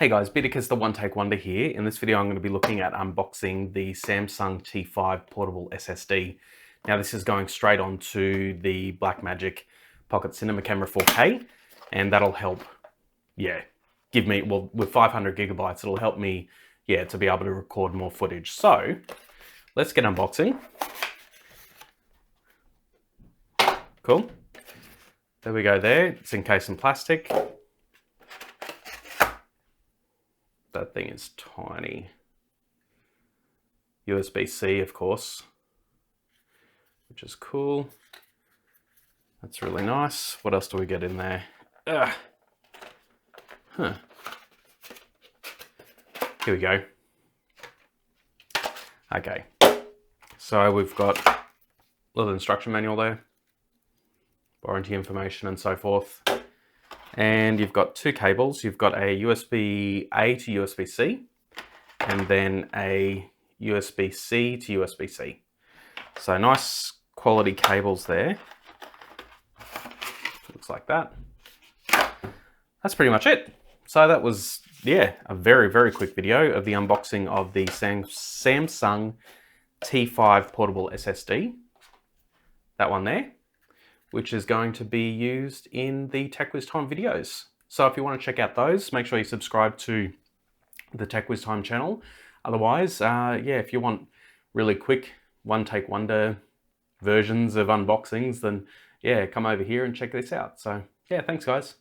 Hey guys, Beardicus the One Take Wonder here. In this video I'm going to be looking at unboxing the Samsung T5 portable SSD. Now this is going straight onto the Blackmagic Pocket Cinema Camera 4K, and that'll help, give me, well, with 500 gigabytes, it'll help me, to be able to record more footage. So let's get unboxing. Cool. There we go there. It's encased in plastic. That thing is tiny. USB-C, of course, which is cool. That's really nice. What else do we get in there? Here we go. Okay, so we've got a little instruction manual there, warranty information and so forth. And you've got two cables. You've got a USB-A to USB-C, and then a USB-C to USB-C. So nice quality cables there. Looks like that. That's pretty much it. So that was, a very, very quick video of the unboxing of the Samsung T5 portable SSD. That one there, which is going to be used in the TechWizTime videos. So if you want to check out those, make sure you subscribe to the TechWizTime channel. Otherwise, if you want really quick one-take wonder versions of unboxings, then come over here and check this out. So thanks guys.